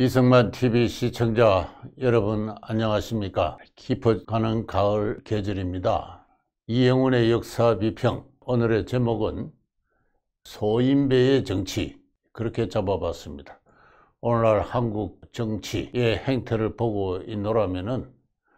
이승만 TV 시청자 여러분 안녕하십니까? 깊어가는 가을 계절입니다. 이영훈의 역사 비평, 오늘의 제목은 소인배의 정치, 그렇게 잡아봤습니다. 오늘날 한국 정치의 행태를 보고 있노라면은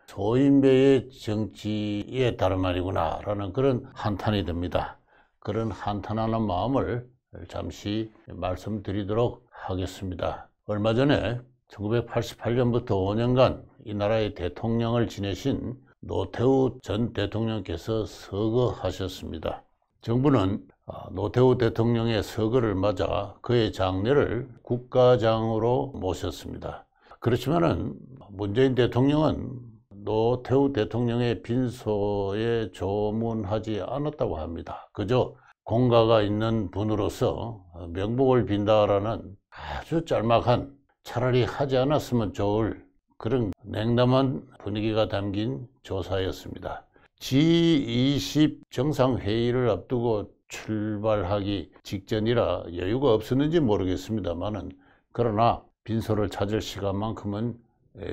소인배의 정치의 다름 아니구나 라는 그런 한탄이 듭니다. 그런 한탄하는 마음을 잠시 말씀드리도록 하겠습니다. 얼마 전에 1988년부터 5년간 이 나라의 대통령을 지내신 노태우 전 대통령께서 서거하셨습니다. 정부는 노태우 대통령의 서거를 맞아 그의 장례를 국가장으로 모셨습니다. 그렇지만은 문재인 대통령은 노태우 대통령의 빈소에 조문하지 않았다고 합니다. 그저 공가가 있는 분으로서 명복을 빈다라는 아주 짤막한, 차라리 하지 않았으면 좋을 그런 냉담한 분위기가 담긴 조사였습니다. G20 정상회의를 앞두고 출발하기 직전이라 여유가 없었는지 모르겠습니다만은, 그러나 빈소를 찾을 시간만큼은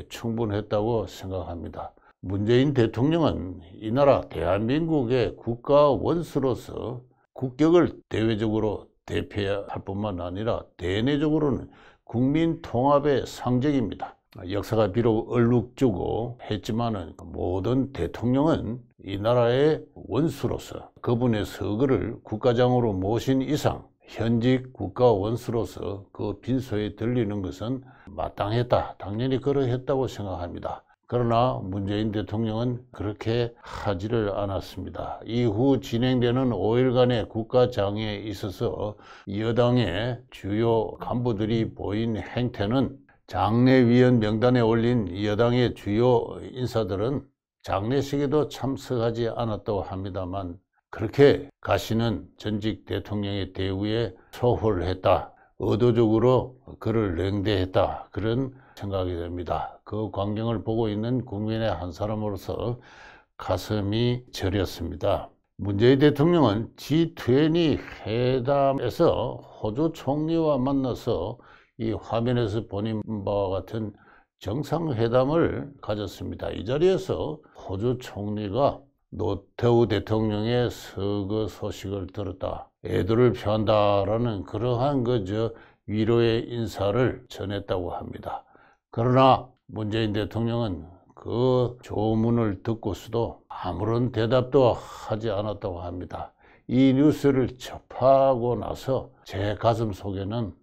충분했다고 생각합니다. 문재인 대통령은 이 나라 대한민국의 국가 원수로서 국격을 대외적으로 대표할 뿐만 아니라 대내적으로는 국민 통합의 상징입니다. 역사가 비록 얼룩주고 했지만은 모든 대통령은 이 나라의 원수로서 그분의 서거를 국가장으로 모신 이상 현직 국가 원수로서 그 빈소에 들리는 것은 마땅했다, 당연히 그러했다고 생각합니다. 그러나 문재인 대통령은 그렇게 하지를 않았습니다. 이후 진행되는 5일간의 국가장에 있어서 여당의 주요 간부들이 보인 행태는, 장례위원 명단에 올린 여당의 주요 인사들은 장례식에도 참석하지 않았다고 합니다만, 그렇게 가시는 전직 대통령의 대우에 소홀했다, 의도적으로 그를 냉대했다, 그런 생각이 됩니다. 그 광경을 보고 있는 국민의 한 사람으로서 가슴이 저렸습니다. 문재인 대통령은 G20 회담에서 호주 총리와 만나서 이 화면에서 보는 바와 같은 정상회담을 가졌습니다. 이 자리에서 호주 총리가 노태우 대통령의 서거 소식을 들었다, 애도를 표한다라는 그러한 위로의 인사를 전했다고 합니다. 그러나 문재인 대통령은 그 조문을 듣고서도 아무런 대답도 하지 않았다고 합니다. 이 뉴스를 접하고 나서 제 가슴 속에는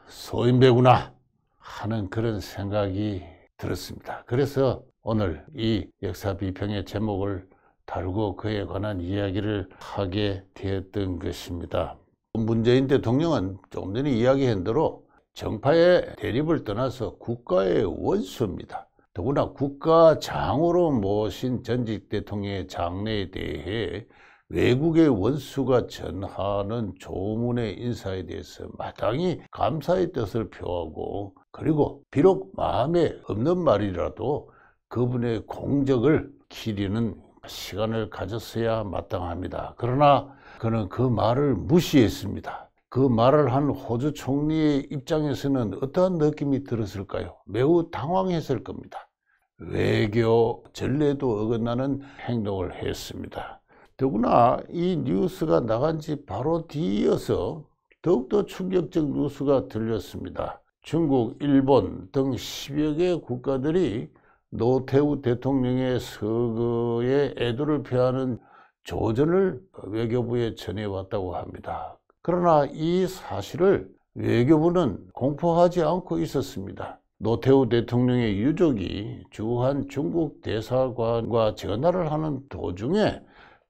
소인배구나 하는 그런 생각이 들었습니다. 그래서 오늘 이 역사 비평의 제목을 다루고 그에 관한 이야기를 하게 되었던 것입니다. 문재인 대통령은 조금 전에 이야기한 대로 정파의 대립을 떠나서 국가의 원수입니다. 더구나 국가장으로 모신 전직 대통령의 장례에 대해 외국의 원수가 전하는 조문의 인사에 대해서 마땅히 감사의 뜻을 표하고, 그리고 비록 마음에 없는 말이라도 그분의 공적을 기리는 시간을 가졌어야 마땅합니다. 그러나 그는 그 말을 무시했습니다. 그 말을 한 호주 총리의 입장에서는 어떠한 느낌이 들었을까요? 매우 당황했을 겁니다. 외교 전례도 어긋나는 행동을 했습니다. 더구나 이 뉴스가 나간 지 바로 뒤이어서 더욱더 충격적 뉴스가 들렸습니다. 중국, 일본 등 10여 개 국가들이 노태우 대통령의 서거에 애도를 표하는 조전을 외교부에 전해왔다고 합니다. 그러나 이 사실을 외교부는 공포하지 않고 있었습니다. 노태우 대통령의 유족이 주한 중국 대사관과 전화를 하는 도중에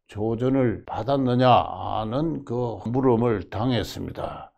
조전을 받았느냐는 그 물음을 당했습니다.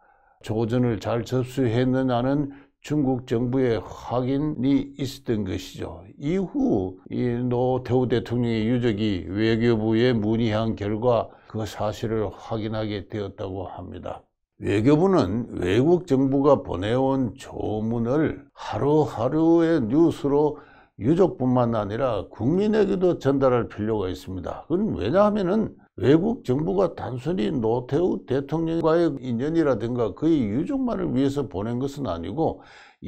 조전을 잘 접수했느냐는 중국 정부의 확인이 있었던 것이죠. 이후 이 노태우 대통령의 유족이 외교부에 문의한 결과 그 사실을 확인하게 되었다고 합니다. 외교부는 외국 정부가 보내온 조문을 하루하루의 뉴스로 유족뿐만 아니라 국민에게도 전달할 필요가 있습니다. 그건 왜냐하면은 외국 정부가 단순히 노태우 대통령과의 인연이라든가 그의 유족만을 위해서 보낸 것은 아니고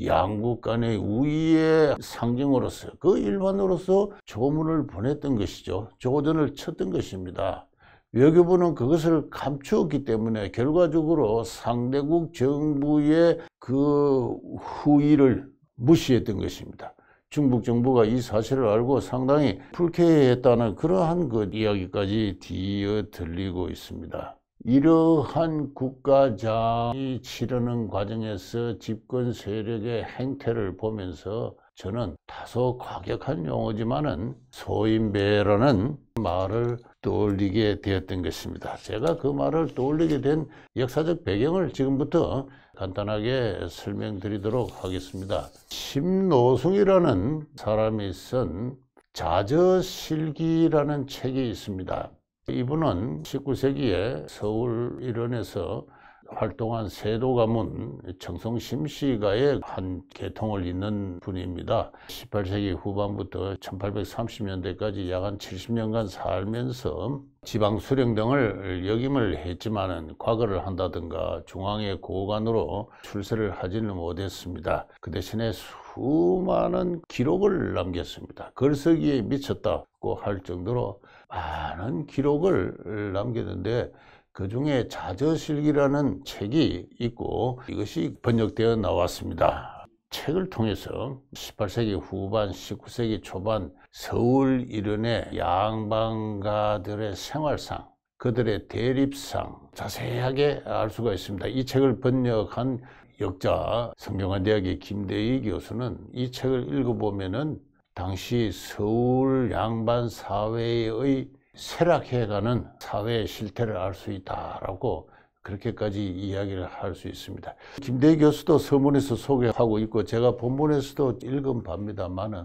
양국 간의 우위의 상징으로서 그 일환으로서 조문을 보냈던 것이죠. 조전을 쳤던 것입니다. 외교부는 그것을 감추었기 때문에 결과적으로 상대국 정부의 그 후의를 무시했던 것입니다. 중국 정부가 이 사실을 알고 상당히 불쾌했다는 그러한 그 이야기까지 뒤이어 들리고 있습니다. 이러한 국가장이 치르는 과정에서 집권 세력의 행태를 보면서 저는 다소 과격한 용어지만은 소인배라는 말을 떠올리게 되었던 것입니다. 제가 그 말을 떠올리게 된 역사적 배경을 지금부터 간단하게 설명드리도록 하겠습니다. 심노승이라는 사람이 쓴 자저실기라는 책이 있습니다. 이분은 19세기에 서울 일원에서 활동한 세도 가문 정성심 씨가의 한 계통을 잇는 분입니다. 18세기 후반부터 1830년대까지 약 한 70년간 살면서 지방 수령 등을 역임을 했지만은 과거를 한다든가 중앙의 고관으로 출세를 하지는 못했습니다. 그 대신에 수많은 기록을 남겼습니다. 글쓰기에 미쳤다고 할 정도로 많은 기록을 남겼는데 그 중에 자저실기라는 책이 있고 이것이 번역되어 나왔습니다. 책을 통해서 18세기 후반, 19세기 초반 서울 일원의 양반가들의 생활상, 그들의 대립상 자세하게 알 수가 있습니다. 이 책을 번역한 역자 성균관대학의 김대희 교수는 이 책을 읽어보면은 당시 서울 양반 사회의 쇠락해가는 사회의 실태를 알 수 있다라고 그렇게까지 이야기를 할 수 있습니다. 김대희 교수도 서문에서 소개하고 있고 제가 본문에서도 읽은 바입니다만은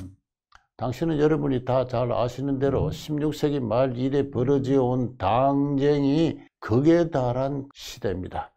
당신은 여러분이 다 잘 아시는 대로 16세기 말 이래 벌어져 온 당쟁이 극에 달한 시대입니다.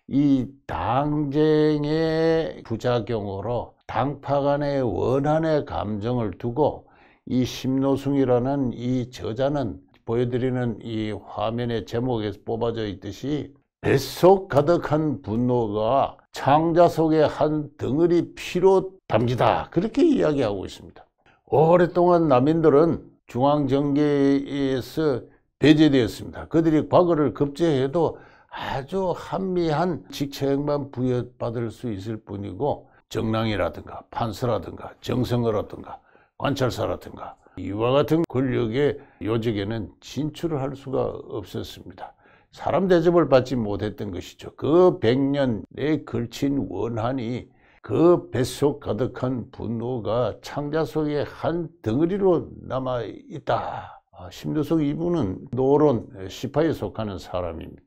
이 당쟁의 부작용으로 당파 간의 원한의 감정을 두고 이 심노승이라는 이 저자는 보여드리는 이 화면의 제목에서 뽑아져 있듯이 뱃속 가득한 분노가 창자 속에 한 덩어리 피로 담기다 그렇게 이야기하고 있습니다. 오랫동안 남인들은 중앙정계에서 배제되었습니다. 그들이 과거를 급제해도 아주 한미한 직책만 부여받을 수 있을 뿐이고 정랑이라든가 판서라든가 정성어라든가 관찰사라든가 이와 같은 권력의 요직에는 진출을 할 수가 없었습니다. 사람 대접을 받지 못했던 것이죠. 그 100년에 걸친 원한이 그 뱃속 가득한 분노가 창자 속에 한 덩어리로 남아있다. 심노승 이분은 노론 시파에 속하는 사람입니다.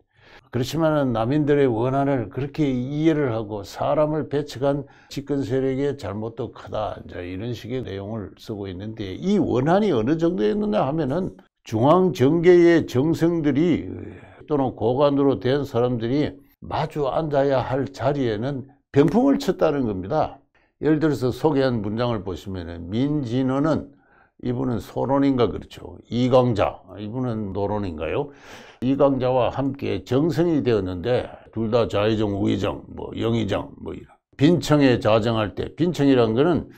그렇지만 남인들의 원한을 그렇게 이해를 하고 사람을 배척한 집권 세력의 잘못도 크다. 이런 식의 내용을 쓰고 있는데 이 원한이 어느 정도였느냐 하면은 중앙정계의 정성들이 또는 고관으로 된 사람들이 마주 앉아야 할 자리에는 병풍을 쳤다는 겁니다. 예를 들어서 소개한 문장을 보시면은 민진원은 이분은 소론인가 그렇죠. 이광자 이분은 노론인가요? 이광자와 함께 정성이 되었는데 둘 다 좌의정, 우의정, 영의정 이런 빈청에 자정할 때 빈청이라는 거는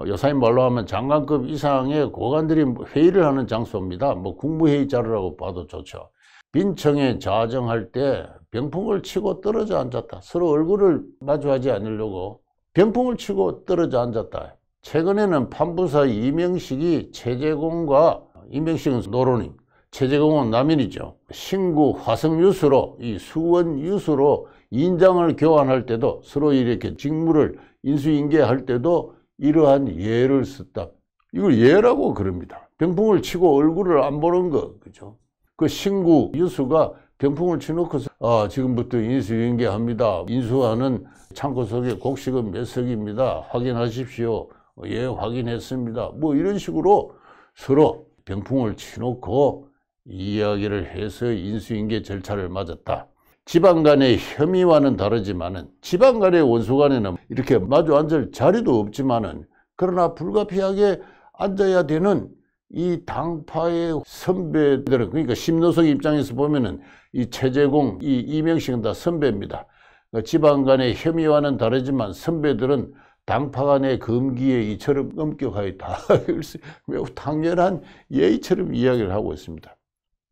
요사인 말로 하면 장관급 이상의 고관들이 회의를 하는 장소입니다. 국무회의 자료라고 봐도 좋죠. 빈청에 자정할 때 병풍을 치고 떨어져 앉았다. 서로 얼굴을 마주하지 않으려고 병풍을 치고 떨어져 앉았다. 최근에는 판부사 이명식이 최재공과 이명식은 노론임, 최재공은 남인이죠. 신구 화성유수로 이 수원유수로 인장을 교환할 때도 서로 이렇게 직무를 인수인계할 때도 이러한 예를 썼다. 이걸 예라고 그럽니다. 병풍을 치고 얼굴을 안 보는 거, 그죠? 그 신구 유수가 병풍을 치놓고서 지금부터 인수인계합니다. 인수하는 창고 속에 곡식은 몇 석입니다. 확인하십시오. 예, 확인했습니다. 이런 식으로 서로 병풍을 치놓고 이야기를 해서 인수인계 절차를 맞았다. 지방 간의 혐의와는 다르지만은 지방 간의 원수 간에는 이렇게 마주 앉을 자리도 없지만은 그러나 불가피하게 앉아야 되는 이 당파의 선배들은, 그러니까 심노석 입장에서 보면은 이 최재공, 이 이명식은 다 선배입니다. 그러니까 집안 간의 혐의와는 다르지만 선배들은 당파 간의 금기에 이처럼 엄격하게 다 매우 당연한 예의처럼 이야기를 하고 있습니다.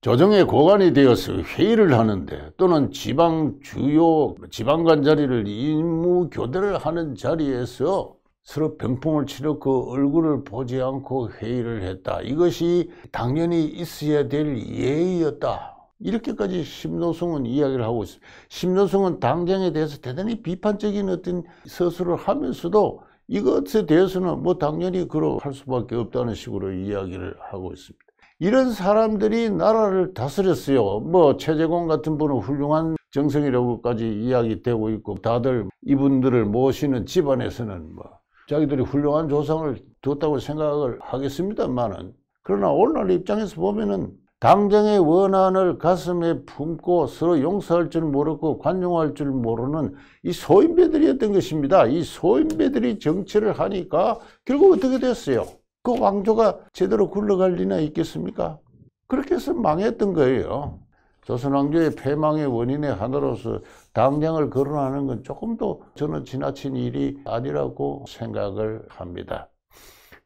조정의 고관이 되어서 회의를 하는데 또는 주요 지방관 자리를 임무 교대를 하는 자리에서 서로 병풍을 치르고 얼굴을 보지 않고 회의를 했다. 이것이 당연히 있어야 될 예의였다. 이렇게까지 심노승은 이야기를 하고 있습니다. 심노승은 당정에 대해서 대단히 비판적인 어떤 서술을 하면서도 이것에 대해서는 뭐 당연히 그럴 수밖에 없다는 식으로 이야기를 하고 있습니다. 이런 사람들이 나라를 다스렸어요. 뭐 최재공 같은 분은 훌륭한 정성이라고까지 이야기되고 있고, 다들 이분들을 모시는 집안에서는 뭐 자기들이 훌륭한 조상을 뒀다고 생각을 하겠습니다만은, 그러나 오늘날 입장에서 보면은 당정의 원한을 가슴에 품고 서로 용서할 줄 모르고 관용할 줄 모르는 이 소인배들이었던 것입니다. 이 소인배들이 정치를 하니까 결국 어떻게 됐어요? 그 왕조가 제대로 굴러갈 리나 있겠습니까? 그렇게 해서 망했던 거예요. 조선 왕조의 패망의 원인의 하나로서 당장을 거론하는 건 조금도 저는 지나친 일이 아니라고 생각을 합니다.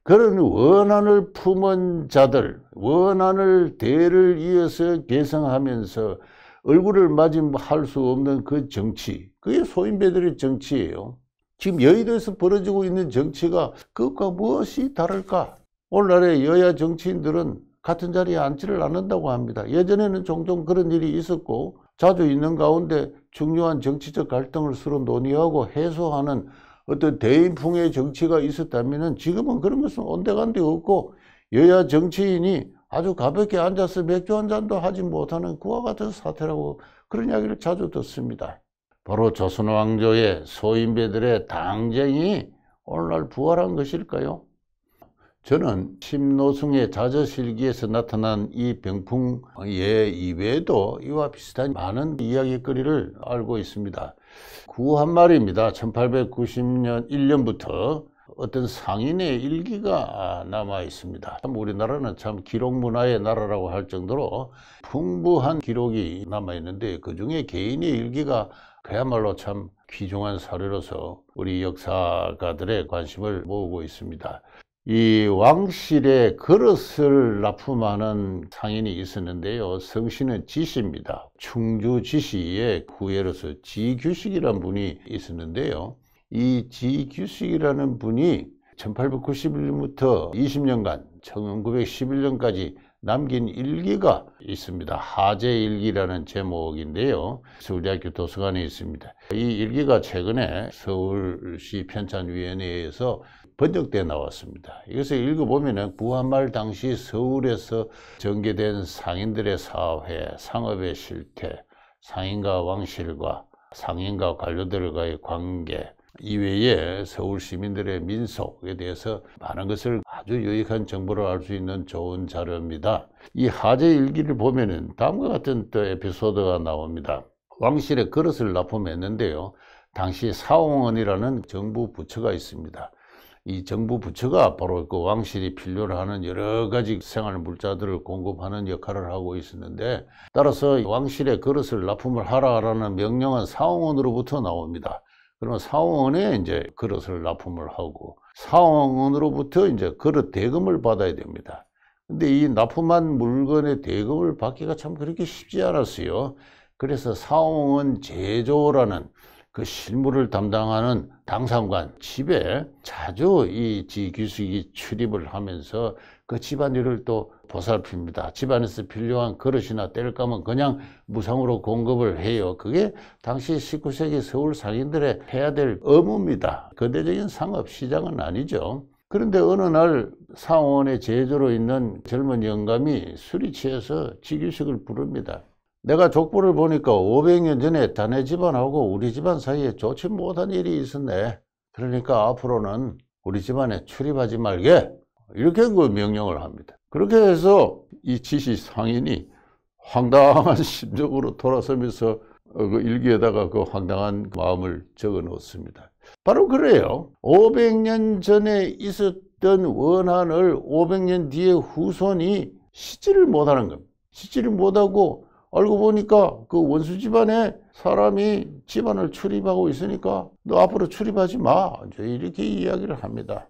그런 원한을 품은 자들, 원한을 대를 이어서 계승하면서 얼굴을 맞이할 수 없는 그 정치, 그게 소인배들의 정치예요. 지금 여의도에서 벌어지고 있는 정치가 그것과 무엇이 다를까? 오늘날의 여야 정치인들은 같은 자리에 앉지를 않는다고 합니다. 예전에는 종종 그런 일이 있었고 자주 있는 가운데 중요한 정치적 갈등을 서로 논의하고 해소하는 어떤 대인풍의 정치가 있었다면 지금은 그런 것은 온데간데 없고, 여야 정치인이 아주 가볍게 앉아서 맥주 한 잔도 하지 못하는 그와 같은 사태라고 그런 이야기를 자주 듣습니다. 바로 조선 왕조의 소인배들의 당쟁이 오늘날 부활한 것일까요? 저는 심노승의 자저실기에서 나타난 이 병풍 예 이외에도 이와 비슷한 많은 이야기거리를 알고 있습니다. 구한말입니다. 1890년 1년부터 어떤 상인의 일기가 남아 있습니다. 참 우리나라는 참 기록 문화의 나라라고 할 정도로 풍부한 기록이 남아 있는데, 그 중에 개인의 일기가 그야말로 참 귀중한 사례로서 우리 역사가들의 관심을 모으고 있습니다. 이 왕실의 그릇을 납품하는 상인이 있었는데요. 성씨는 지씨입니다. 충주 지씨의 후예로서 지규식이라는 분이 있었는데요. 이 지규식이라는 분이 1891년부터 20년간 1911년까지 남긴 일기가 있습니다. 하제일기라는 제목인데요. 서울대학교 도서관에 있습니다. 이 일기가 최근에 서울시 편찬위원회에서 번역돼 나왔습니다. 이것을 읽어보면 구한말 당시 서울에서 전개된 상인들의 사회, 상업의 실태, 상인과 왕실과 상인과 관료들과의 관계, 이외에 서울 시민들의 민속에 대해서 많은 것을 아주 유익한 정보를 알 수 있는 좋은 자료입니다. 이 하제 일기를 보면은 다음과 같은 또 에피소드가 나옵니다. 왕실의 그릇을 납품했는데요. 당시 사홍원이라는 정부 부처가 있습니다. 이 정부 부처가 바로 그 왕실이 필요로 하는 여러 가지 생활 물자들을 공급하는 역할을 하고 있었는데, 따라서 왕실의 그릇을 납품을 하라라는 명령은 사홍원으로부터 나옵니다. 그러면 사홍원에 이제 그릇을 납품을 하고 사홍원으로부터 이제 그릇 대금을 받아야 됩니다. 근데 이 납품한 물건의 대금을 받기가 참 그렇게 쉽지 않았어요. 그래서 사홍원 제조라는 그 실무를 담당하는 당상관 집에 자주 이 지규식이 출입을 하면서 그 집안일을 또 보살핍니다. 집안에서 필요한 그릇이나 땔감은 그냥 무상으로 공급을 해요. 그게 당시 19세기 서울 상인들의 해야 될 의무입니다. 거대적인 상업 시장은 아니죠. 그런데 어느 날 상원의 제조로 있는 젊은 영감이 술이 취해서 지규식을 부릅니다. 내가 족보를 보니까 500년 전에 자네 집안하고 우리 집안 사이에 좋지 못한 일이 있었네. 그러니까 앞으로는 우리 집안에 출입하지 말게. 이렇게 그 명령을 합니다. 그렇게 해서 이 지시 상인이 황당한 심정으로 돌아서면서 그 일기에다가 그 황당한 마음을 적어 놓습니다. 바로 그래요. 500년 전에 있었던 있던 원한을 500년 뒤에 후손이 씻지를 못하는 겁니다. 씻지를 못하고 알고 보니까 그 원수 집안에 사람이 집안을 출입하고 있으니까 너 앞으로 출입하지 마. 이렇게 이야기를 합니다.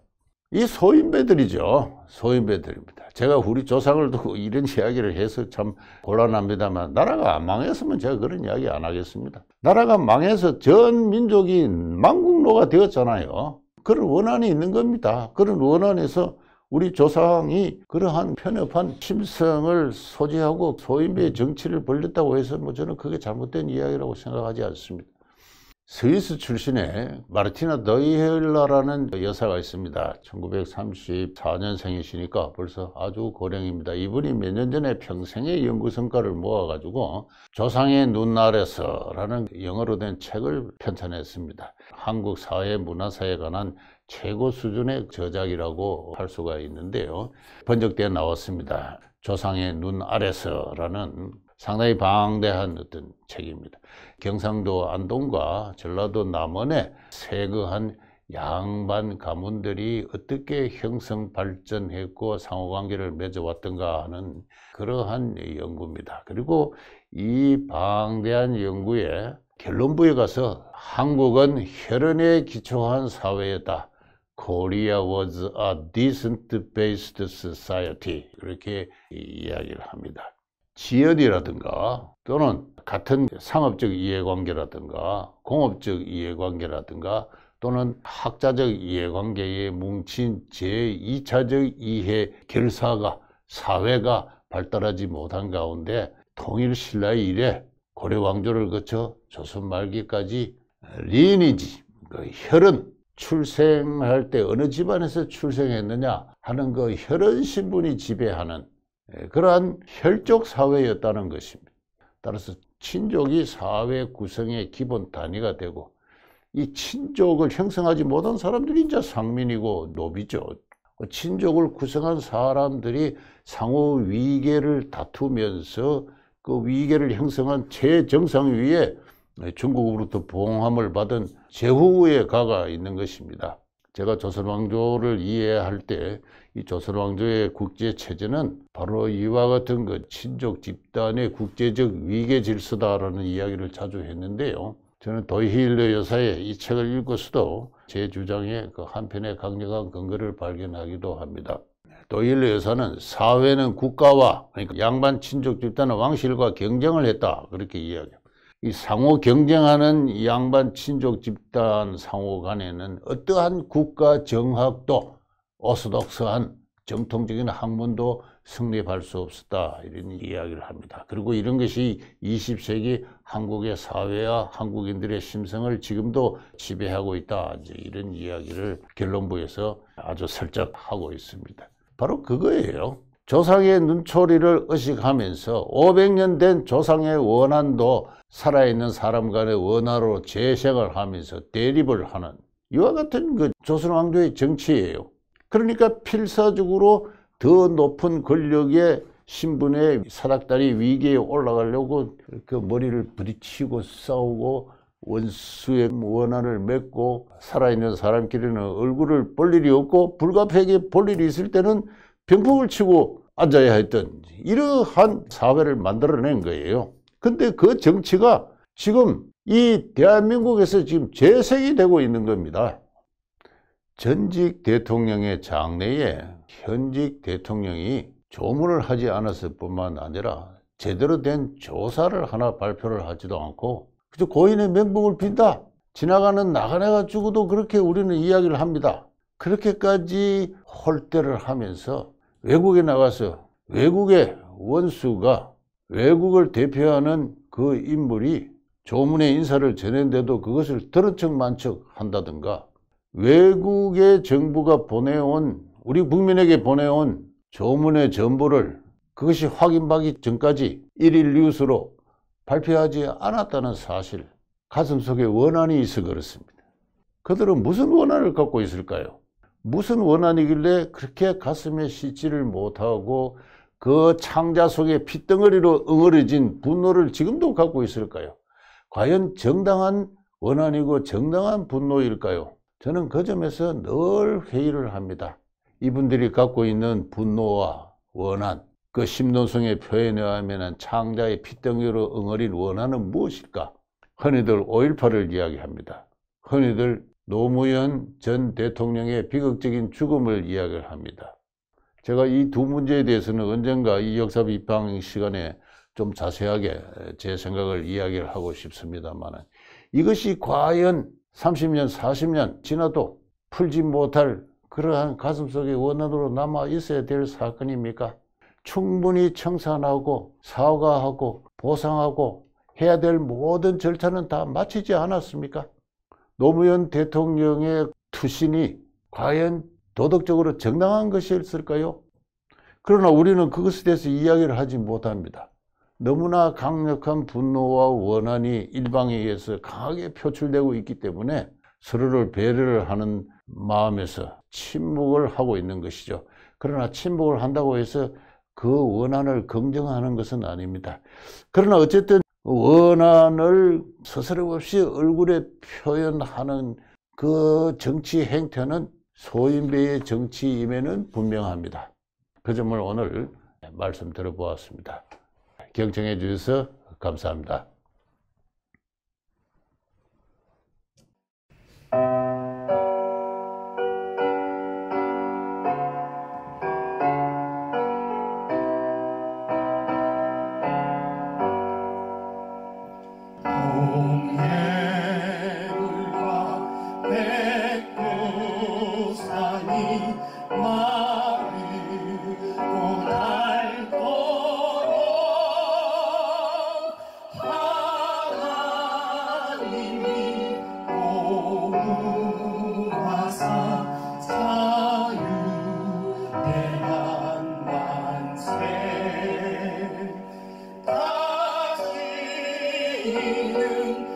이 소인배들이죠. 소인배들입니다. 제가 우리 조상을 두고 이런 이야기를 해서 참 곤란합니다만, 나라가 안 망했으면 제가 그런 이야기 안 하겠습니다. 나라가 망해서 전 민족이 망국노가 되었잖아요. 그런 원한이 있는 겁니다. 그런 원한에서 우리 조상이 그러한 편협한 심성을 소지하고 소인배의 정치를 벌였다고 해서 저는 그게 잘못된 이야기라고 생각하지 않습니다. 스위스 출신의 마르티나 더이헬라라는 여사가 있습니다. 1934년생이시니까 벌써 아주 고령입니다. 이분이 몇 년 전에 평생의 연구 성과를 모아가지고 조상의 눈 아래서라는 영어로 된 책을 편찬했습니다. 한국 사회 문화사에 관한 최고 수준의 저작이라고 할 수가 있는데요. 번역되어 나왔습니다. 조상의 눈 아래서라는 상당히 방대한 어떤 책입니다. 경상도 안동과 전라도 남원의 세거한 양반 가문들이 어떻게 형성 발전했고 상호관계를 맺어왔던가 하는 그러한 연구입니다. 그리고 이 방대한 연구의 결론부에 가서 한국은 혈연에 기초한 사회였다. Korea was a decent-based society. 이렇게 이야기를 합니다. 지연이라든가 또는 같은 상업적 이해관계라든가 공업적 이해관계라든가 또는 학자적 이해관계에 뭉친 제2차적 이해 결사가 사회가 발달하지 못한 가운데 통일신라 이래 고려왕조를 거쳐 조선 말기까지 리니지, 혈연, 출생할 때 어느 집안에서 출생했느냐 하는 그 혈연 신분이 지배하는 그러한 혈족 사회였다는 것입니다. 따라서 친족이 사회 구성의 기본 단위가 되고 이 친족을 형성하지 못한 사람들이 이제 상민이고 노비죠. 친족을 구성한 사람들이 상호 위계를 다투면서 그 위계를 형성한 최정상위에 중국으로부터 봉함을 받은 제후의 가가 있는 것입니다. 제가 조선왕조를 이해할 때 이 조선왕조의 국제체제는 바로 이와 같은 그 친족 집단의 국제적 위계 질서다라는 이야기를 자주 했는데요. 저는 도이힐러 여사의 이 책을 읽고서도 제 주장에 그 한편의 강력한 근거를 발견하기도 합니다. 도이힐러 여사는 사회는 국가와, 그러니까 양반 친족 집단은 왕실과 경쟁을 했다, 그렇게 이야기합니다. 이 상호 경쟁하는 양반 친족 집단 상호 간에는 어떠한 국가 정학도 오소독스한 정통적인 학문도 성립할 수 없었다, 이런 이야기를 합니다. 그리고 이런 것이 20세기 한국의 사회와 한국인들의 심성을 지금도 지배하고 있다, 이런 이야기를 결론부에서 아주 슬쩍 하고 있습니다. 바로 그거예요. 조상의 눈초리를 의식하면서 500년 된 조상의 원한도 살아있는 사람 간의 원한으로 재생을 하면서 대립을 하는 이와 같은 그 조선왕조의 정치예요. 그러니까 필사적으로 더 높은 권력의 신분의 사닥다리 위기에 올라가려고 그 머리를 부딪히고 싸우고 원수의 원한을 맺고 살아있는 사람끼리는 얼굴을 볼 일이 없고 불가피하게 볼 일이 있을 때는 병풍을 치고 앉아야 했던 이러한 사회를 만들어낸 거예요. 근데 그 정치가 지금 이 대한민국에서 지금 재생이 되고 있는 겁니다. 전직 대통령의 장래에 현직 대통령이 조문을 하지 않았을 뿐만 아니라 제대로 된 조사를 하나 발표를 하지도 않고 그저 고인의 멘붕을 빈다. 지나가는 나그네가 죽어도 그렇게 우리는 이야기를 합니다. 그렇게까지 홀대를 하면서 외국에 나가서 외국의 원수가 외국을 대표하는 그 인물이 조문의 인사를 전했는데도 그것을 들은 척 만 척 한다든가 외국의 정부가 보내온 우리 국민에게 보내온 조문의 전부를 그것이 확인받기 전까지 일일 뉴스로 발표하지 않았다는 사실, 가슴속에 원한이 있어 그렇습니다. 그들은 무슨 원한을 갖고 있을까요? 무슨 원한이길래 그렇게 가슴에 씻지를 못하고 그 창자 속에 핏덩어리로 엉어려진 분노를 지금도 갖고 있을까요? 과연 정당한 원한이고 정당한 분노일까요? 저는 그 점에서 늘 회의를 합니다. 이분들이 갖고 있는 분노와 원한, 그 심노성의 표현에 의하면 창자의 핏덩이로 응어린 원한은 무엇일까? 흔히들 5.18을 이야기합니다. 흔히들 노무현 전 대통령의 비극적인 죽음을 이야기를 합니다. 제가 이 두 문제에 대해서는 언젠가 이 역사 비평 시간에 좀 자세하게 제 생각을 이야기를 하고 싶습니다만, 이것이 과연 30년, 40년 지나도 풀지 못할 그러한 가슴속의 원한으로 남아 있어야 될 사건입니까? 충분히 청산하고 사과하고 보상하고 해야 될 모든 절차는 다 마치지 않았습니까? 노무현 대통령의 투신이 과연 도덕적으로 정당한 것이었을까요? 그러나 우리는 그것에 대해서 이야기를 하지 못합니다. 너무나 강력한 분노와 원한이 일방에 의해서 강하게 표출되고 있기 때문에 서로를 배려를 하는 마음에서 침묵을 하고 있는 것이죠. 그러나 침묵을 한다고 해서 그 원한을 긍정하는 것은 아닙니다. 그러나 어쨌든 원한을 서스럼없이 얼굴에 표현하는 그 정치 행태는 소인배의 정치임에는 분명합니다. 그 점을 오늘 말씀 들어보았습니다. 경청해 주셔서 감사합니다. 다시는